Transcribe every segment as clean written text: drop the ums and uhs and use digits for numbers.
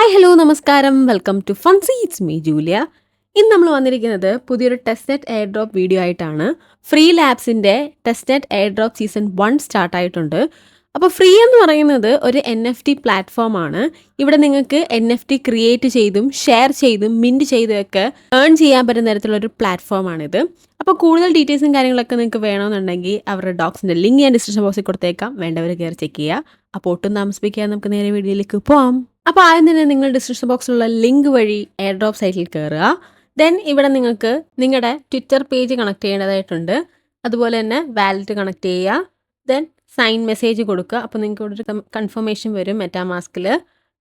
Hi hello നമസ്കാരം welcome to Funsy it's me Julia. ഇന്ന് നമ്മൾ വന്നിരിക്കുന്നത് പുതിയൊരു testnet airdrop video ആയിട്ടാണ്. ഫ്രീ ലാബ്സിൻ്റെ testnet airdrop season 1 സ്റ്റാർട്ടായിട്ടുണ്ട്. അപ്പോൾ ഫ്രീ എന്ന് പറയുന്നത് ഒരു NFT പ്ലാറ്റ്ഫോമാണ്. ഇവിടെ നിങ്ങൾക്ക് NFT ക്രിയേറ്റ് ചെയ്തും ഷെയർ ചെയ്തും മിൻറ്റ് ചെയ്തുമൊക്കെ ഏൺ ചെയ്യാൻ പറ്റുന്ന തരത്തിലുള്ളൊരു പ്ലാറ്റ്ഫോമാണിത്. അപ്പോൾ കൂടുതൽ ഡീറ്റെയിൽസും കാര്യങ്ങളൊക്കെ നിങ്ങൾക്ക് വേണമെന്നുണ്ടെങ്കിൽ അവരുടെ ഡോക്സിൻ്റെ ലിങ്ക് ഞാൻ ഡിസ്ക്രിപ്ഷൻ ബോക്സിൽ കൊടുത്തേക്കാം. വേണ്ടവർ കയറി ചെക്ക് ചെയ്യുക. അപ്പോൾ ഒട്ടും താമസിപ്പിക്കാതെ നമുക്ക് നേരെ വീഡിയോയിലേക്ക് പോവാം. അപ്പോൾ ആദ്യം തന്നെ നിങ്ങൾ ഡിസ്ക്രിപ്ഷൻ ബോക്സിലുള്ള ലിങ്ക് വഴി എയർ ഡ്രോപ്പ് സൈറ്റിൽ കയറുക. ദെൻ ഇവിടെ നിങ്ങൾക്ക് നിങ്ങളുടെ ട്വിറ്റർ പേജ് കണക്ട് ചെയ്യേണ്ടതായിട്ടുണ്ട്. അതുപോലെ തന്നെ വാലറ്റ് കണക്ട് ചെയ്യുക. ദെൻ സൈൻ മെസ്സേജ് കൊടുക്കുക. അപ്പോൾ നിങ്ങൾക്ക് ഇവിടെ ഒരു കൺഫർമേഷൻ വരും. മെറ്റാമാസ്കിൽ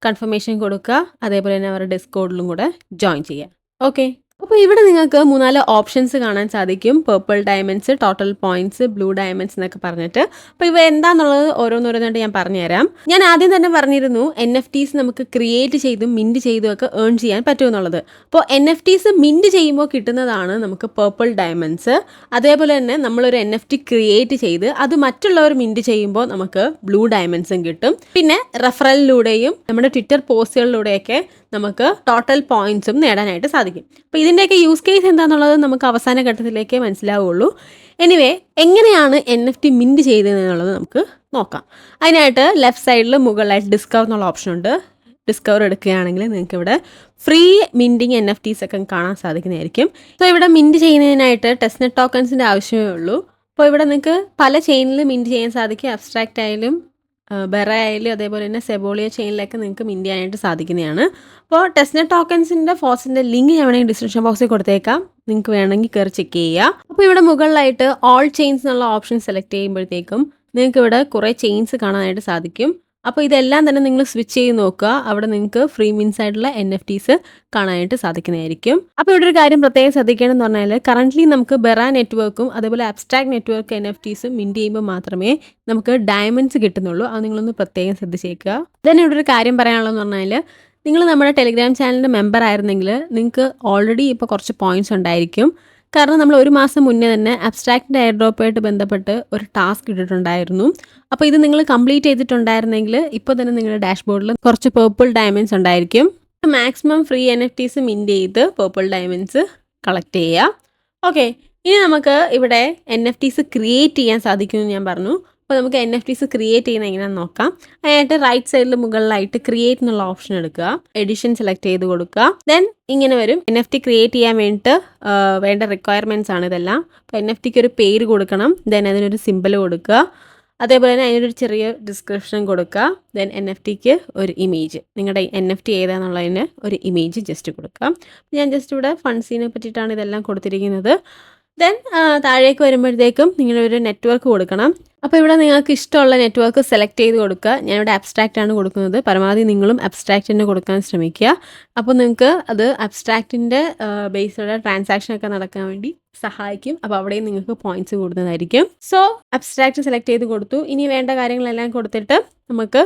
കൺഫർമേഷൻ കൊടുക്കുക. അതേപോലെ തന്നെ അവരുടെ ഡിസ്കോഡിലും കൂടെ ജോയിൻ ചെയ്യുക. ഓക്കെ, അപ്പോൾ ഇവിടെ നിങ്ങൾക്ക് 3-4 ഓപ്ഷൻസ് കാണാൻ സാധിക്കും. Purple diamonds, total points, blue diamonds എന്നൊക്കെ പറഞ്ഞിട്ട്. അപ്പോൾ ഇവ എന്താണെന്നുള്ളത് ഓരോന്നോരോന്നായിട്ട് ഞാൻ പറഞ്ഞുതരാം. ഞാൻ ആദ്യം തന്നെ പറഞ്ഞിരുന്നു NFTs നമുക്ക് ക്രിയേറ്റ് ചെയ്തും മിൻറ്റ് ചെയ്തും ഒക്കെ ഏൺ ചെയ്യാൻ പറ്റുമെന്നുള്ളത്. അപ്പോൾ NFTs മിൻറ്റ് ചെയ്യുമ്പോൾ കിട്ടുന്നതാണ് നമുക്ക് പേർപ്പിൾ ഡയമണ്ട്സ്. അതേപോലെ തന്നെ നമ്മളൊരു NFT ക്രിയേറ്റ് ചെയ്ത് അത് മറ്റുള്ളവർ മിൻറ്റ് ചെയ്യുമ്പോൾ നമുക്ക് ബ്ലൂ ഡയമണ്ട്സും കിട്ടും. പിന്നെ റെഫറലിലൂടെയും നമ്മുടെ ട്വിറ്റർ പോസ്റ്റുകളിലൂടെയൊക്കെ നമുക്ക് ടോട്ടൽ പോയിന്റ്സും നേടാനായിട്ട് സാധിക്കും. അപ്പോൾ ഇതിൻ്റെയൊക്കെ യൂസ് കേസ് എന്താണെന്നുള്ളത് നമുക്ക് അവസാന ഘട്ടത്തിലേക്കേ മനസ്സിലാവുള്ളൂ. എനിവേ, എങ്ങനെയാണ് NFT മിൻറ്റ് ചെയ്തതെന്നുള്ളത് നമുക്ക് നോക്കാം. അതിനായിട്ട് ലെഫ്റ്റ് സൈഡിൽ മുകളിലായിട്ട് ഡിസ്കവർ എന്നുള്ള ഓപ്ഷൻ ഉണ്ട്. ഡിസ്കവർ എടുക്കുകയാണെങ്കിൽ നിങ്ങൾക്ക് ഇവിടെ ഫ്രീ മിൻറ്റിങ് NFTs ഒക്കെ കാണാൻ സാധിക്കുന്നതായിരിക്കും. അപ്പോൾ ഇവിടെ മിൻറ്റ് ചെയ്യുന്നതിനായിട്ട് ടെസ്റ്റ് നെറ്റ് ടോക്കൺസിൻ്റെ ആവശ്യമേ ഉള്ളൂ. അപ്പോൾ ഇവിടെ നിങ്ങൾക്ക് പല ചെയിനിൽ മിൻറ്റ് ചെയ്യാൻ സാധിക്കും. അബ്സ്ട്രാക്റ്റ് ആയാലും ബെറ ആയാലും അതേപോലെ തന്നെ സെബോളിയ ചെയിനിലൊക്കെ നിങ്ങൾക്ക് മിൻറ്റ് ചെയ്യാനായിട്ട് സാധിക്കുന്നതാണ്. അപ്പോൾ ടെസ്റ്റ് നെറ്റ് ടോക്കൺസിൻ്റെ ഫോസിൻ്റെ ലിങ്ക് ഞാൻ വേണമെങ്കിൽ ഡിസ്ക്രിപ്ഷൻ ബോക്സിൽ കൊടുത്തേക്കാം. നിങ്ങൾക്ക് വേണമെങ്കിൽ കയറി ചെക്ക് ചെയ്യുക. അപ്പോൾ ഇവിടെ മുകളിലായിട്ട് ഓൾ ചെയിൻസ് എന്നുള്ള ഓപ്ഷൻ സെലക്ട് ചെയ്യുമ്പോഴത്തേക്കും നിങ്ങൾക്ക് ഇവിടെ കുറേ ചെയിൻസ് കാണാനായിട്ട് സാധിക്കും. അപ്പോൾ ഇതെല്ലാം തന്നെ നിങ്ങൾ സ്വിച്ച് ചെയ്ത് നോക്കുക. അവിടെ നിങ്ങൾക്ക് ഫ്രീ മിൻസ് ആയിട്ടുള്ള NFTs കാണാനായിട്ട് സാധിക്കുന്നതായിരിക്കും. അപ്പോൾ ഇവിടെ ഒരു കാര്യം പ്രത്യേകം ശ്രദ്ധിക്കണമെന്ന് പറഞ്ഞാൽ കറൻ്റ്ലി നമുക്ക് ബെറ നെറ്റ്വർക്കും അതേപോലെ അബ്സ്ട്രാക്ട് നെറ്റ്വർക്ക് NFTs മിൻറ്റ് ചെയ്യുമ്പോൾ മാത്രമേ നമുക്ക് ഡയമണ്ട്സ് കിട്ടുന്നുള്ളൂ. അത് നിങ്ങളൊന്ന് പ്രത്യേകം ശ്രദ്ധിച്ചേക്കുക. തന്നെ ഇവിടെ ഒരു കാര്യം പറയാനുള്ളതെന്ന് പറഞ്ഞാൽ നിങ്ങൾ നമ്മുടെ ടെലിഗ്രാം ചാനലിൻ്റെ മെമ്പർ ആയിരുന്നെങ്കിൽ നിങ്ങൾക്ക് ഓൾറെഡി ഇപ്പോൾ കുറച്ച് പോയിൻറ്റ്സ് ഉണ്ടായിരിക്കും. കാരണം നമ്മൾ ഒരു മാസം മുന്നേ തന്നെ അബ്സ്ട്രാക്റ്റിൻ്റെ എയർ ഡ്രോപ്പായിട്ട് ബന്ധപ്പെട്ട് ഒരു ടാസ്ക് ഇട്ടിട്ടുണ്ടായിരുന്നു. അപ്പോൾ ഇത് നിങ്ങൾ കംപ്ലീറ്റ് ചെയ്തിട്ടുണ്ടായിരുന്നെങ്കിൽ ഇപ്പോൾ തന്നെ നിങ്ങളുടെ ഡാഷ്ബോർഡിൽ കുറച്ച് പേർപ്പിൾ ഡയമണ്ട്സ് ഉണ്ടായിരിക്കും. മാക്സിമം ഫ്രീ NFTs മിൻറ്റ് ചെയ്ത് പേർപ്പിൾ ഡയമണ്ട്സ് കളക്ട് ചെയ്യുക. ഓക്കെ, ഇനി നമുക്ക് ഇവിടെ NFTs ക്രിയേറ്റ് ചെയ്യാൻ സാധിക്കുമെന്ന് ഞാൻ പറഞ്ഞു. അപ്പോൾ നമുക്ക് NFTs ക്രിയേറ്റ് ചെയ്യുന്ന എങ്ങനെയാണെന്ന് നോക്കാം. അതിനായിട്ട് റൈറ്റ് സൈഡിൽ മുകളിലായിട്ട് ക്രിയേറ്റ് എന്നുള്ള ഓപ്ഷൻ എടുക്കുക. എഡിഷൻ സെലക്ട് ചെയ്ത് കൊടുക്കുക. ദെൻ ഇങ്ങനെ വരും. NFT ക്രിയേറ്റ് ചെയ്യാൻ വേണ്ടിയിട്ട് വേണ്ട റിക്വയർമെൻറ്റ്സ് ആണ് ഇതെല്ലാം. അപ്പോൾ NFTക്ക് ഒരു പേര് കൊടുക്കണം. ദെൻ അതിനൊരു സിമ്പിൾ കൊടുക്കുക. അതേപോലെ തന്നെ അതിനൊരു ചെറിയ ഡിസ്ക്രിപ്ഷൻ കൊടുക്കുക. ദെൻ NFTക്ക് ഒരു ഇമേജ്, നിങ്ങളുടെ NFT ഏതാണെന്നുള്ളതിന് ഒരു ഇമേജ് ജസ്റ്റ് കൊടുക്കുക. ഞാൻ ജസ്റ്റ് ഇവിടെ ഫണ്ട്സിനെ പറ്റിയിട്ടാണ് ഇതെല്ലാം കൊടുത്തിരിക്കുന്നത്. ദെൻ താഴേക്ക് വരുമ്പോഴത്തേക്കും നിങ്ങളൊരു നെറ്റ്വർക്ക് കൊടുക്കണം. അപ്പോൾ ഇവിടെ നിങ്ങൾക്ക് ഇഷ്ടമുള്ള നെറ്റ്വർക്ക് സെലക്ട് ചെയ്ത് കൊടുക്കുക. ഞാനിവിടെ അബ്സ്ട്രാക്റ്റ് ആണ് കൊടുക്കുന്നത്. പരമാവധി നിങ്ങളും അബ്സ്ട്രാക്റ്റ് തന്നെ കൊടുക്കാൻ ശ്രമിക്കുക. അപ്പോൾ നിങ്ങൾക്ക് അത് അബ്സ്ട്രാക്റ്റിൻ്റെ ബേസിലുള്ള ട്രാൻസാക്ഷനൊക്കെ നടക്കാൻ വേണ്ടി സഹായിക്കും. അപ്പോൾ അവിടെയും നിങ്ങൾക്ക് പോയിന്റ്സ് കൂടുന്നതായിരിക്കും. സോ അബ്സ്ട്രാക്റ്റ് സെലക്ട് ചെയ്ത് കൊടുത്തു. ഇനി വേണ്ട കാര്യങ്ങളെല്ലാം കൊടുത്തിട്ട് നമുക്ക്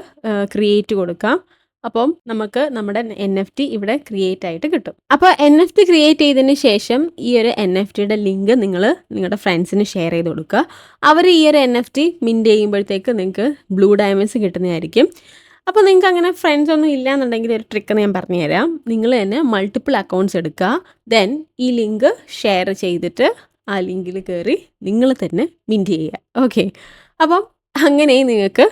ക്രിയേറ്റ് കൊടുക്കാം. അപ്പം നമുക്ക് നമ്മുടെ NFT ഇവിടെ ക്രിയേറ്റ് ആയിട്ട് കിട്ടും. അപ്പോൾ NFT ക്രിയേറ്റ് ചെയ്തതിന് ശേഷം ഈ ഒരു NFTയുടെ ലിങ്ക് നിങ്ങൾ നിങ്ങളുടെ ഫ്രണ്ട്സിന് ഷെയർ ചെയ്ത് കൊടുക്കുക. അവർ ഈ ഒരു NFT മിൻറ്റ് ചെയ്യുമ്പോഴത്തേക്ക് നിങ്ങൾക്ക് ബ്ലൂ ഡയമണ്ട്സ് കിട്ടുന്നതായിരിക്കും. അപ്പോൾ നിങ്ങൾക്ക് അങ്ങനെ ഫ്രണ്ട്സ് ഒന്നും ഇല്ലയെന്നുണ്ടെങ്കിൽ ഒരു ട്രിക്ക് ഞാൻ പറഞ്ഞുതരാം. നിങ്ങൾ തന്നെ മൾട്ടിപ്പിൾ അക്കൗണ്ട്സ് എടുക്കുക. ദെൻ ഈ ലിങ്ക് ഷെയർ ചെയ്തിട്ട് ആ ലിങ്കിൽ കയറി നിങ്ങൾ തന്നെ മിൻറ്റ് ചെയ്യുക. ഓക്കെ, അപ്പം അങ്ങനെ നിങ്ങൾക്ക്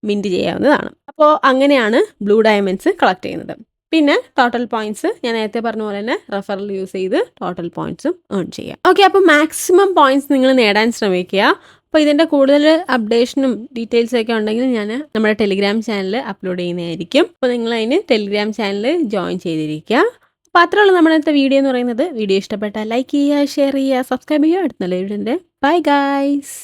മിൻറ്റ് ചെയ്യാവുന്നതാണ്. അപ്പോൾ അങ്ങനെയാണ് ബ്ലൂ ഡയമണ്ട്സ് കളക്ട് ചെയ്യുന്നത്. പിന്നെ ടോട്ടൽ പോയിന്റ്സ് ഞാൻ നേരത്തെ പറഞ്ഞ പോലെ തന്നെ റെഫറൽ യൂസ് ചെയ്ത് ടോട്ടൽ പോയിന്റ്സും ഏൺ ചെയ്യാം. ഓക്കെ, അപ്പോൾ മാക്സിമം പോയിന്റ്സ് നിങ്ങൾ നേടാൻ ശ്രമിക്കുക. അപ്പോൾ ഇതിൻ്റെ കൂടുതൽ അപ്ഡേഷനും ഡീറ്റെയിൽസൊക്കെ ഉണ്ടെങ്കിൽ ഞാൻ നമ്മുടെ ടെലിഗ്രാം ചാനൽ അപ്ലോഡ് ചെയ്യുന്നതായിരിക്കും. അപ്പോൾ നിങ്ങൾ അതിന് ടെലിഗ്രാം ചാനൽ ജോയിൻ ചെയ്തിരിക്കുക. അപ്പോൾ അത്രയുള്ള നമ്മുടെ വീഡിയോ എന്ന് പറയുന്നത്. വീഡിയോ ഇഷ്ടപ്പെട്ടാൽ ലൈക്ക് ചെയ്യുക, ഷെയർ ചെയ്യുക, സബ്സ്ക്രൈബ് ചെയ്യുക. അടുത്ത നല്ല വീഡിയോൻ്റെ ബൈ ഗൈസ്.